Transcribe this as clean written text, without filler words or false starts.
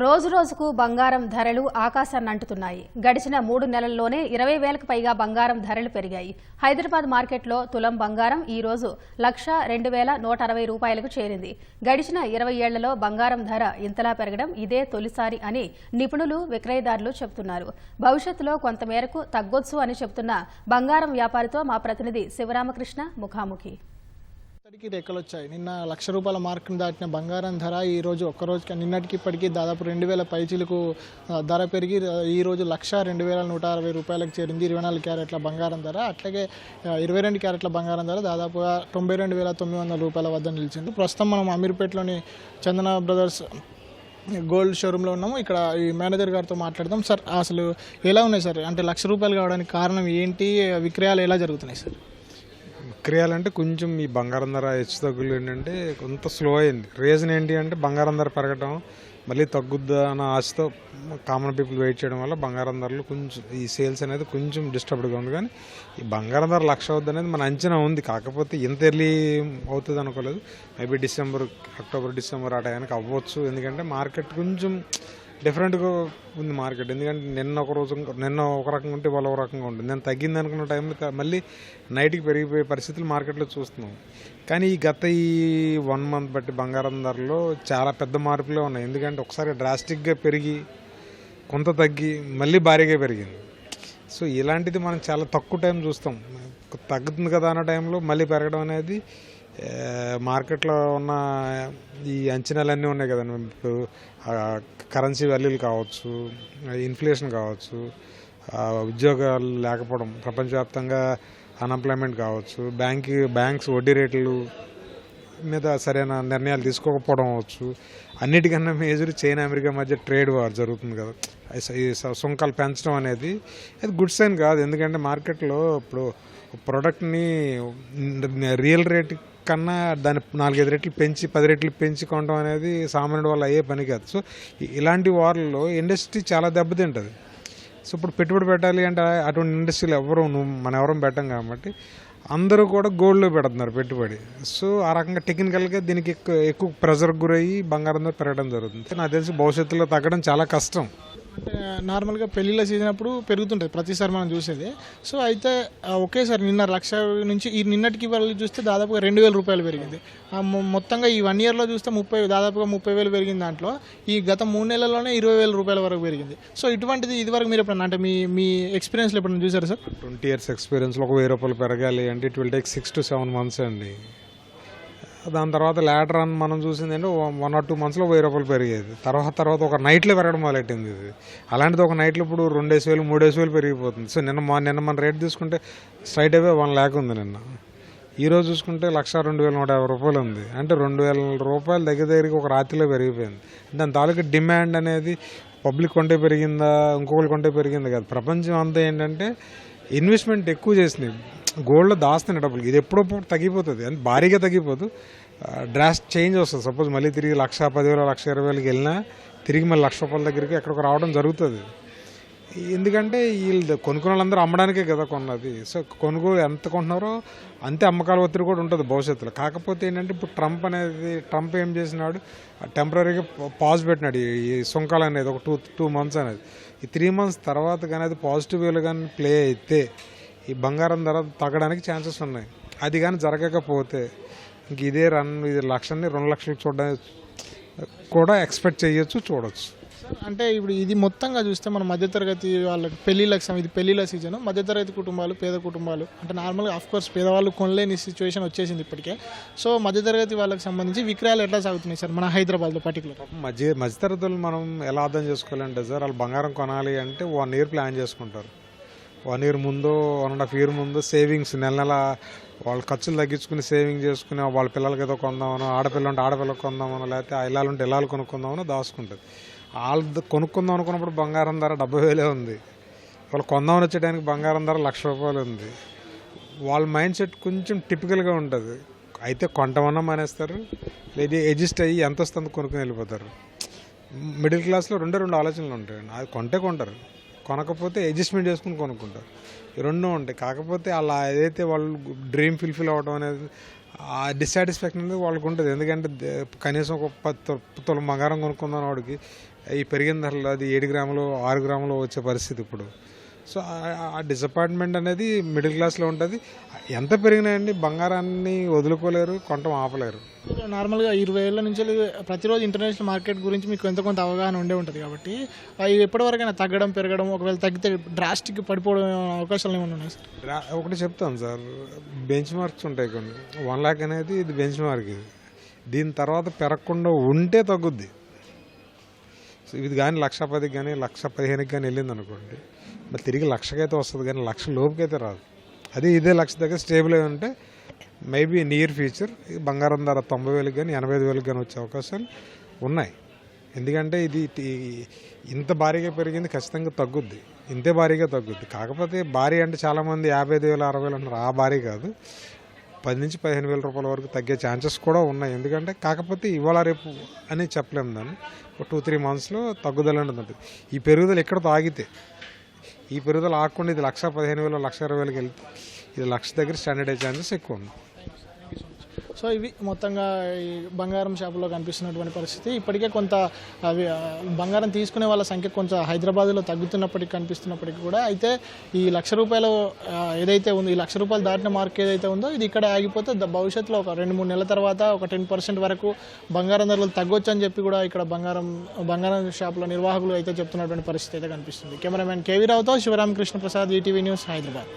రోజు రోజుకు బంగారం ధరలు ఆకాశాన్ని అంటుతున్నాయి. గడిచిన 3 నెలల్లోనే 20,000కు పైగా బంగారం ధరలు పెరిగాయి. హైదరాబాద్ మార్కెట్లో తులం బంగారం ఈ రోజు 1,02,160 రూపాయలకు చేరింది. గడిచిన 20 ఏళ్లలో బంగారం ధర ఇంతలా పెరగడం ఇదే తొలిసారి అని నిపుణులు, విక్రయదారులు చెబుతున్నారు. భవిష్యత్తులో కొంతమేరకు తగ్గొచ్చు అని చెబుతున్న బంగారం వ్యాపారితో మా ప్రతినిధి శివరామకృష్ణ ముఖాముఖి. రెక్కలొచ్చాయి. నిన్న ₹1,00,000 మార్కును దాటిన బంగారం ధర ఈ రోజు ఒక్కరోజుకి నిన్నటికి ఇప్పటికీ దాదాపు 2,000 పైచీలకు ధర పెరిగి ఈ రోజు 1,02,160 రూపాయలకు చేరింది. 24 క్యారెట్ల బంగారం ధర, అట్లాగే 22 క్యారెట్ల బంగారం ధర దాదాపుగా 92,900 రూపాయల వద్ద నిలిచింది. ప్రస్తుతం మనం అమీర్పేటలోని చందన బ్రదర్స్ గోల్డ్ షోరూంలో ఉన్నాము. ఇక్కడ ఈ మేనేజర్ గారితో మాట్లాడదాం. సార్, అసలు ఎలా ఉన్నాయి సార్? అంటే ₹1,00,000 కావడానికి కారణం ఏంటి? విక్రయాలు ఎలా జరుగుతున్నాయి సార్? విక్రయాలంటే కొంచెం ఈ బంగారం ధర హెచ్చు తగ్గులు ఏంటంటే కొంత స్లో అయింది. రీజన్ ఏంటి అంటే బంగారం ధర పెరగడం, మళ్ళీ తగ్గుద్దా అన్న ఆశతో కామన్ పీపుల్ వెయిట్ చేయడం వల్ల బంగారం ధరలు కొంచెం ఈ సేల్స్ అనేది కొంచెం డిస్టర్బ్డ్గా ఉంది. కానీ ఈ బంగారం ధర 1,00,000 అవుద్ది అనేది మన అంచనా ఉంది. కాకపోతే ఇంత ఎర్లీ అవుతుంది అనుకోలేదు. మేబీ అక్టోబర్ డిసెంబర్ ఆ టైంకి అవ్వచ్చు. ఎందుకంటే మార్కెట్ కొంచెం డిఫరెంట్గా ఉంది మార్కెట్. ఎందుకంటే నిన్న ఒక రకంగా ఉంటే ఇవాళ ఒక రకంగా ఉంటుంది. నేను తగ్గింది అనుకున్న టైంలో మళ్ళీ నైట్కి పెరిగిపోయే పరిస్థితులు మార్కెట్లో చూస్తున్నాం. కానీ ఈ 1 మంత్ బట్టి బంగారం ధరలో చాలా పెద్ద మార్పులే ఉన్నాయి. ఎందుకంటే ఒకసారి డ్రాస్టిక్గా పెరిగి కొంత తగ్గి మళ్ళీ భారీగా పెరిగింది. సో ఇలాంటిది మనం చాలా తక్కువ టైం చూస్తాం. తగ్గుతుంది కదా అన్న టైంలో మళ్ళీ పెరగడం అనేది మార్కెట్లో ఉన్న ఈ అంచనాలన్నీ ఉన్నాయి కదండి. ఇప్పుడు కరెన్సీ వాల్యూలు కావచ్చు, ఇన్ఫ్లేషన్ కావచ్చు, ఉద్యోగాలు లేకపోవడం, ప్రపంచవ్యాప్తంగా అన్ఎంప్లాయ్మెంట్ కావచ్చు, బ్యాంక్స్ వడ్డీ రేట్లు మీద సరైన నిర్ణయాలు తీసుకోకపోవడం అవచ్చు. అన్నిటికన్నా మేజర్ చైనా అమెరికా మధ్య ట్రేడ్ వార్ జరుగుతుంది కదా. ఈ సుంకాలు పెంచడం అనేది అది గుడ్ సైన్ కాదు. ఎందుకంటే మార్కెట్లో ఇప్పుడు ప్రోడక్ట్ని రియల్ రేట్ కన్నా దాన్ని 4-5 రెట్లు పెంచి 10 రెట్లు పెంచి కొనడం అనేది సామాన్యుడి వల్ల అయ్యే పని కాదు. సో ఇలాంటి వార్లలో ఇండస్ట్రీ చాలా దెబ్బతింటుంది. సో ఇప్పుడు పెట్టుబడి పెట్టాలి అంటే అటువంటి ఇండస్ట్రీలు మనం ఎవరం పెట్టం కాబట్టి అందరూ కూడా గోల్డ్లో పెడుతున్నారు పెట్టుబడి. సో ఆ రకంగా టెక్నికల్గా దీనికి ఎక్కువ ప్రెజర్కి గురయ్యి బంగారం ధర పెరగడం జరుగుతుంది. నాకు తెలిసి భవిష్యత్తులో తగ్గడం చాలా కష్టం. అంటే నార్మల్గా పెళ్ళిళ్ళ సీజన్ అప్పుడు పెరుగుతుంటుంది ప్రతిసారి మనం చూసేది. సో అయితే ఒకేసారి నిన్న 1,00,000 నుంచి ఈ నిన్నటికి వాళ్ళు చూస్తే దాదాపుగా 2,000 రూపాయలు పెరిగింది. మొత్తంగా ఈ 1 ఇయర్లో చూస్తే దాదాపుగా 30,000 పెరిగింది. దాంట్లో ఈ గత 3 నెలల్లోనే 20,000 రూపాయల వరకు పెరిగింది. సో ఇటువంటిది ఇదివరకు మీరు ఎప్పుడన్నా అంటే మీ ఎక్స్పీరియన్స్లో ఎప్పుడైనా చూసారు సార్? 20 years ఎక్స్పీరియన్స్లో ఒక 1,000 రూపాయలు పెరగాలి అంటే it will take 6 to 7 months అండి. దాని తర్వాత లేటర్ అని మనం చూసింది అంటే 1 or 2 monthsలో 1,000 రూపాయలు పెరిగేది. తర్వాత ఒక నైట్లో పెరగడం మొదలెట్టింది ఇది. అలాంటిది ఒక నైట్లో ఇప్పుడు 2,000, 3,000 పెరిగిపోతుంది. సో నిన్న మన రేట్ తీసుకుంటే స్ట్రైట్ అవే 1 lakh ఉంది నిన్న. ఈరోజు చూసుకుంటే 1,02,150 రూపాయలు ఉంది. అంటే 2,000 రూపాయలు దగ్గరికి ఒక రాత్రిలో పెరిగిపోయింది. దాని తాలూకు డిమాండ్ అనేది పబ్లిక్ కొంటే పెరిగిందా, ఇంకొకరు కొంటే పెరిగింది కాదు. ప్రపంచం అంతా ఏంటంటే ఇన్వెస్ట్మెంట్ ఎక్కువ చేసింది. గోల్డ్లో దాస్తున్న డబ్బులు ఇది ఎప్పుడప్పుడు తగ్గిపోతుంది. అని భారీగా తగ్గిపోదు, డ్రాస్ట్ చేంజ్ వస్తుంది. సపోజ్ మళ్ళీ తిరిగి 1,10,000, 1,20,000కి వెళ్ళినా తిరిగి మళ్ళీ 1,00,000 రూపాయల దగ్గరికి ఎక్కడికి రావడం జరుగుతుంది. ఎందుకంటే వీళ్ళు కొనుక్కున్న వాళ్ళందరూ అమ్మడానికే కదా కొన్నది. సో కొనుగోలు ఎంత కొంటున్నారో అంతే అమ్మకాల ఒత్తిడి కూడా ఉంటుంది భవిష్యత్తులో. కాకపోతే ఏంటంటే ఇప్పుడు ట్రంప్ ఏం చేసినాడు, టెంపరీగా పాజ్ పెట్టినాడు ఈ సుంకాలు అనేది ఒక 2 months అనేది. ఈ 3 months తర్వాత కానీ అది పాజిటివ్ వేలో కానీ ప్లే అయితే ఈ బంగారం ధర తగ్గడానికి ఛాన్సెస్ ఉన్నాయి. అది కానీ జరగకపోతే ఇంక ఇది 1,00,000ని 2,00,000 చూడడానికి కూడా ఎక్స్పెక్ట్ చేయొచ్చు, చూడొచ్చు. అంటే ఇప్పుడు ఇది మొత్తంగా చూస్తే మన మధ్యతరగతి వాళ్ళకి ఇది పెళ్ళిళ్ళ సీజన్. మధ్యతరగతి కుటుంబాలు, పేద కుటుంబాలు అంటే నార్మల్గా ఆఫ్కోర్స్ పేదవాళ్ళు కొనలేని సిచ్యువేషన్ వచ్చేసింది ఇప్పటికే. సో మధ్యతరగతి వాళ్ళకి సంబంధించి విక్రయాలు ఎట్లా సాగుతున్నాయి సార్ మన హైదరాబాద్లో పర్టికులర్? మధ్యతరగతులు మనం ఎలా అర్థం చేసుకోవాలంటే సార్, వాళ్ళు బంగారం కొనాలి అంటే 1 year ప్లాన్ చేసుకుంటారు. 1 year ముందు 1.5 year ముందు సేవింగ్స్ నెల వాళ్ళ ఖర్చులు తగ్గించుకుని సేవింగ్ చేసుకుని వాళ్ళ పిల్లలకి ఏదో కొందామనో, ఆడపిల్ల ఉంటే ఆడపిల్లకి కొందామనో, లేకపోతే ఇళ్ళాలు ఉంటే ఇళ్ళాలు కొనుక్కుందామనో దాచుకుంటుంది. వాళ్ళు కొనుక్కుందాం అనుకున్నప్పుడు బంగారం ధర 70,000 ఉంది. వాళ్ళు కొందామని వచ్చేటానికి బంగారం ధర 1,00,000 రూపాయలు ఉంది. వాళ్ళ మైండ్ సెట్ కొంచెం టిపికల్గా ఉంటుంది. అయితే కొంటమన్నా మానేస్తారు, లేదా అడ్జస్ట్ అయ్యి ఎంత వస్తుందో కొనుక్కుని వెళ్ళిపోతారు. మిడిల్ క్లాస్లో 2 ఆలోచనలు ఉంటాయండి. అది కొంటారు, కొనకపోతే అడ్జస్ట్మెంట్ చేసుకుని కొనుక్కుంటారు. ఈ 2 ఉంటాయి. కాకపోతే అలా ఏదైతే వాళ్ళు డ్రీమ్ ఫుల్ఫిల్ అవ్వడం అనేది ఆ డిస్సాటిస్ఫాక్షన్ అనేది వాళ్ళకు ఉంటుంది. ఎందుకంటే కనీసం ఒక 10 తులం బంగారం కొనుక్కుందాం వాడికి ఈ పెరిగిన ధరలు అది 7 గ్రాములు 6 గ్రాములు వచ్చే పరిస్థితి ఇప్పుడు. సో ఆ డిసప్పాయింట్మెంట్ అనేది మిడిల్ క్లాస్లో ఉంటుంది. ఎంత పెరిగినాయండి, బంగారాన్ని వదులుకోలేరు, కొనటం ఆపలేరు. నార్మల్గా 20 ఏళ్ళ నుంచి ప్రతిరోజు ఇంటర్నేషనల్ మార్కెట్ గురించి మీకు ఎంత కొంత అవగాహన ఉండే ఉంటుంది కాబట్టి అవి ఎప్పటివరకైనా తగ్గడం పెరగడం, ఒకవేళ తగ్గితే డ్రాస్టిక్ పడిపోవడం అవకాశాలు ఏమైనా ఉన్నాయి సార్? ఒకటి చెప్తాను సార్, బెంచ్ మార్క్స్ ఉంటాయి కొన్ని. 1 లాక్ అనేది ఇది బెంచ్ మార్క్. ఇది దీని తర్వాత పెరగకుండా ఉంటే తగ్గుద్ది. సో ఇది కానీ 1,10,000 కానీ 1,15,000 కానీ వెళ్ళింది అనుకోండి, మరి తిరిగి 1,00,000 అయితే వస్తుంది కానీ 1,00,000 లోపుకి అయితే రాదు. అదే ఇదే 1,00,000 దగ్గర స్టేబుల్ అయి ఉంటే మేబీ నియర్ ఫ్యూచర్ బంగారం ధర 90,000 కానీ 85,000 కానీ వచ్చే అవకాశాలు ఉన్నాయి. ఎందుకంటే ఇది ఇంత భారీగా పెరిగింది, ఖచ్చితంగా తగ్గుద్ది, ఇంతే భారీగా తగ్గుద్ది. కాకపోతే భారీ అంటే చాలామంది 55,000 60,000 అంటారు, ఆ భారీ కాదు. 10,000 నుంచి 15,000 రూపాయల వరకు తగ్గే ఛాన్సెస్ కూడా ఉన్నాయి. ఎందుకంటే కాకపోతే ఇవాళ రేపు అని చెప్పలేము, దాన్ని ఒక 2-3 మంత్స్లో తగ్గుదల ఉంటుంది. ఈ పెరుగుదల ఎక్కడతో ఆగితే, ఈ పెరుగుదల ఆగకుండా ఇది 1,15,000 1,20,000కి వెళ్తే ఇది 1,00,000 దగ్గర స్టాండర్డ్ అయ్యే ఛాన్సెస్ ఎక్కువ ఉన్నాయి. సో ఇవి మొత్తంగా ఈ బంగారం షాపులో కనిపిస్తున్నటువంటి పరిస్థితి. ఇప్పటికే కొంత అవి బంగారం తీసుకునే వాళ్ళ సంఖ్య కొంచెం హైదరాబాద్లో తగ్గుతున్నప్పటికీ కనిపిస్తున్నప్పటికీ కూడా, అయితే ఈ 1,00,000 రూపాయలు ఏదైతే ఉందో, ఈ 1,00,000 రూపాయలు దాటిన మార్క్ ఏదైతే ఉందో ఇది ఇక్కడ ఆగిపోతే భవిష్యత్తులో ఒక 2-3 నెలల తర్వాత ఒక 10% వరకు బంగారం ధరలు తగ్గొచ్చు అని చెప్పి కూడా ఇక్కడ బంగారం షాపుల నిర్వాహకులు అయితే చెప్తున్నటువంటి పరిస్థితి అయితే కనిపిస్తుంది. కెమెరామెన్ కేవీ రావుతో శివరామకృష్ణ ప్రసాద్, ఈటీవీ న్యూస్, హైదరాబాద్.